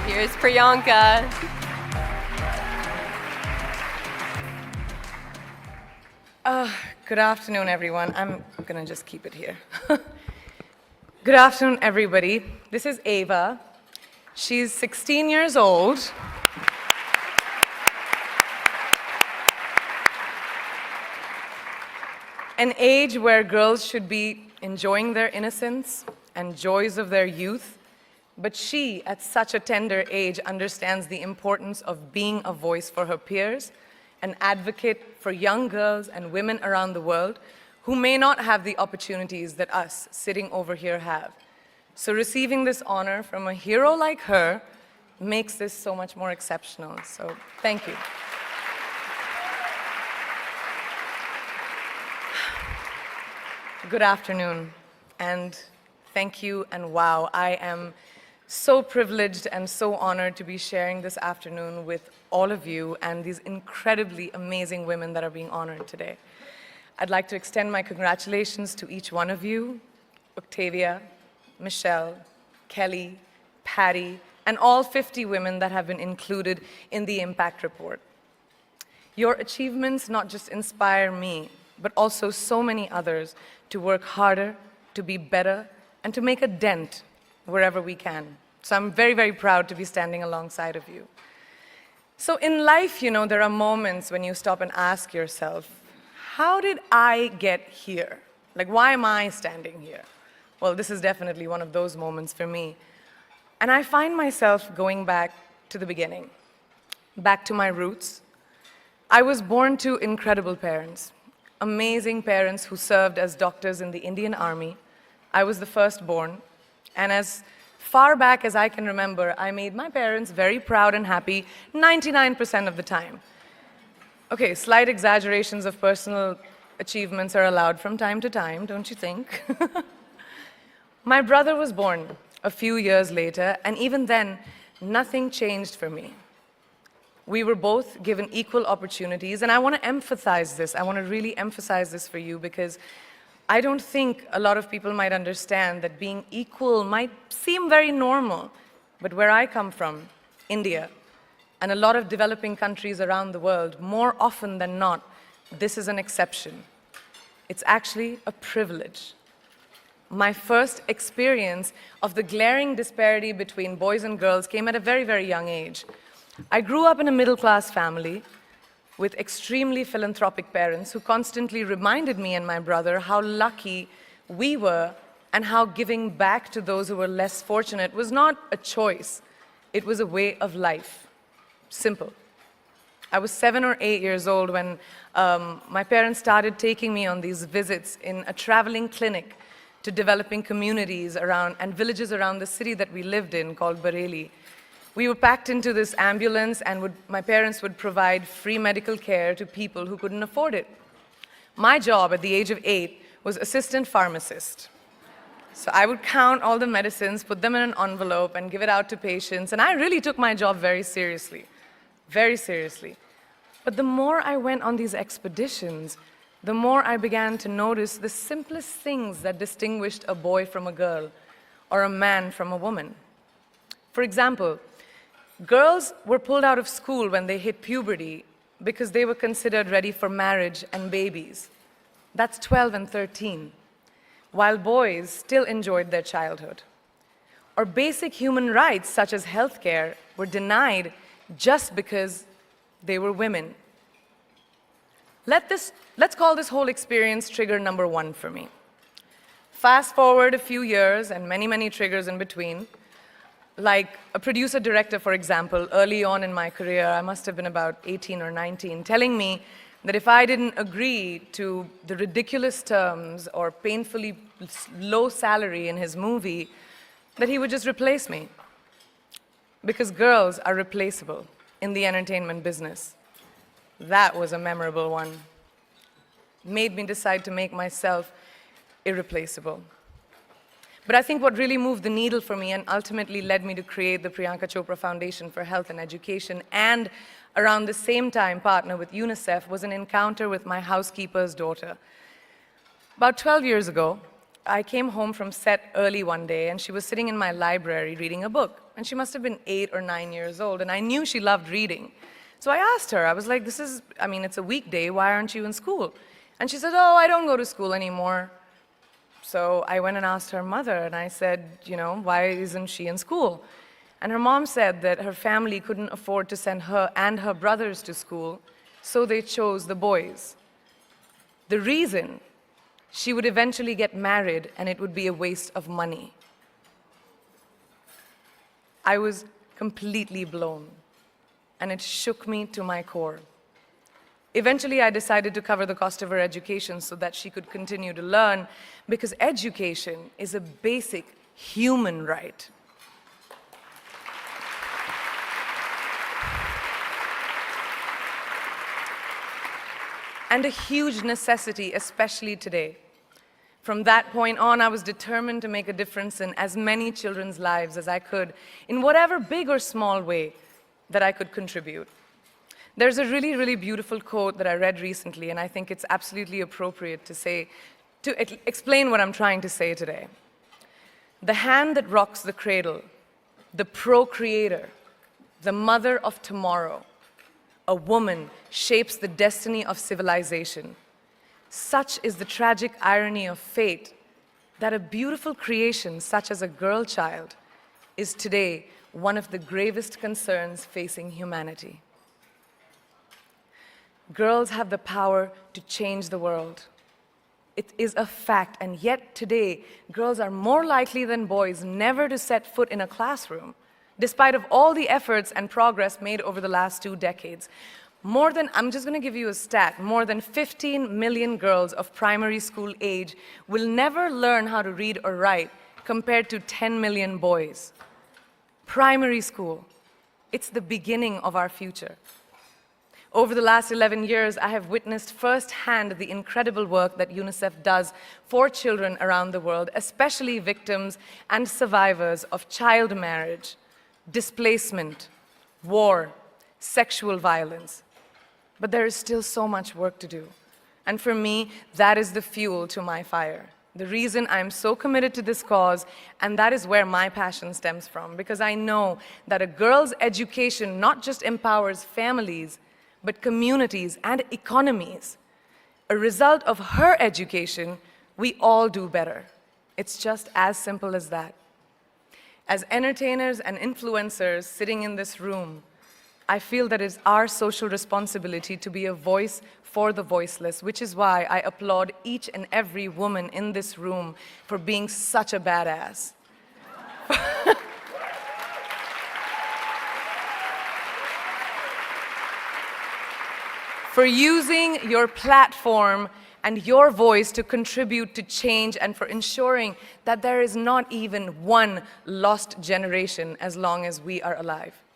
Here's Priyanka. Good afternoon, everyone. I'm gonna just keep it here. Good afternoon, everybody. This is Ava. She's 16 years old. An age where girls should be enjoying their innocence and joys of their youth. But she, at such a tender age, understands the importance of being a voice for her peers, an advocate for young girls and women around the world who may not have the opportunities that us sitting over here have. So receiving this honor from a hero like her makes this so much more exceptional. So thank you. Good afternoon, and thank you, and wow, I am so privileged and so honored to be sharing this afternoon with all of you and these incredibly amazing women that are being honored today. I'd like to extend my congratulations to each one of you, Octavia, Michelle, Kelly, Patty, and all 50 women that have been included in the Impact Report. Your achievements not just inspire me, but also so many others to work harder, to be better, and to make a dent wherever we can. So I'm very, very proud to be standing alongside of you. So in life, you know, there are moments when you stop and ask yourself, how did I get here? Like, why am I standing here? Well, this is definitely one of those moments for me. And I find myself going back to the beginning, back to my roots. I was born to incredible parents, amazing parents who served as doctors in the Indian Army. I was the firstborn, and as far back as I can remember, I made my parents very proud and happy 99% of the time. Okay, slight exaggerations of personal achievements are allowed from time to time, don't you think? My brother was born a few years later, and even then, nothing changed for me. We were both given equal opportunities, and I want to emphasize this. I want to really emphasize this for you because I don't think a lot of people might understand that being equal might seem very normal. But where I come from, India, and a lot of developing countries around the world, more often than not, this is an exception. It's actually a privilege. My first experience of the glaring disparity between boys and girls came at a very, very young age. I grew up in a middle-class family with extremely philanthropic parents who constantly reminded me and my brother how lucky we were and how giving back to those who were less fortunate was not a choice, it was a way of life. Simple. I was 7 or 8 years old when my parents started taking me on these visits in a traveling clinic to developing communities around and villages around the city that we lived in called Bareilly. We were packed into this ambulance, and my parents would provide free medical care to people who couldn't afford it. My job at the age of 8 was assistant pharmacist. So I would count all the medicines, put them in an envelope, and give it out to patients. And I really took my job very seriously, very seriously. But the more I went on these expeditions, the more I began to notice the simplest things that distinguished a boy from a girl or a man from a woman. For example, girls were pulled out of school when they hit puberty because they were considered ready for marriage and babies. That's 12 and 13, while boys still enjoyed their childhood. Or basic human rights, such as healthcare, were denied just because they were women. Let's call this whole experience trigger number 1 for me. Fast forward a few years and many, many triggers in between. Like a producer-director, for example, early on in my career, I must have been about 18 or 19, telling me that if I didn't agree to the ridiculous terms or painfully low salary in his movie, that he would just replace me. Because girls are replaceable in the entertainment business. That was a memorable one. Made me decide to make myself irreplaceable. But I think what really moved the needle for me and ultimately led me to create the Priyanka Chopra Foundation for Health and Education, and around the same time partner with UNICEF, was an encounter with my housekeeper's daughter. About 12 years ago, I came home from set early one day, and she was sitting in my library reading a book. And she must have been 8 or 9 years old, and I knew she loved reading. So I asked her, I was like, it's a weekday, why aren't you in school? And she said, oh, I don't go to school anymore. So I went and asked her mother, and I said, why isn't she in school? And her mom said that her family couldn't afford to send her and her brothers to school, so they chose the boys. The reason: she would eventually get married, and it would be a waste of money. I was completely blown, and it shook me to my core. Eventually, I decided to cover the cost of her education so that she could continue to learn, because education is a basic human right. And a huge necessity, especially today. From that point on, I was determined to make a difference in as many children's lives as I could, in whatever big or small way that I could contribute. There's a really, really beautiful quote that I read recently, and I think it's absolutely appropriate to explain what I'm trying to say today. The hand that rocks the cradle, the procreator, the mother of tomorrow, a woman shapes the destiny of civilization. Such is the tragic irony of fate that a beautiful creation such as a girl child is today one of the gravest concerns facing humanity. Girls have the power to change the world. It is a fact, and yet today, girls are more likely than boys never to set foot in a classroom, despite of all the efforts and progress made over the last 2 decades. I'm just going to give you a stat, more than 15 million girls of primary school age will never learn how to read or write, compared to 10 million boys. Primary school, it's the beginning of our future. Over the last 11 years, I have witnessed firsthand the incredible work that UNICEF does for children around the world, especially victims and survivors of child marriage, displacement, war, sexual violence. But there is still so much work to do. And for me, that is the fuel to my fire. The reason I'm so committed to this cause, and that is where my passion stems from, because I know that a girl's education not just empowers families, but communities and economies. A result of her education, we all do better. It's just as simple as that. As entertainers and influencers sitting in this room, I feel that it's our social responsibility to be a voice for the voiceless, which is why I applaud each and every woman in this room for being such a badass. For using your platform and your voice to contribute to change, and for ensuring that there is not even one lost generation as long as we are alive.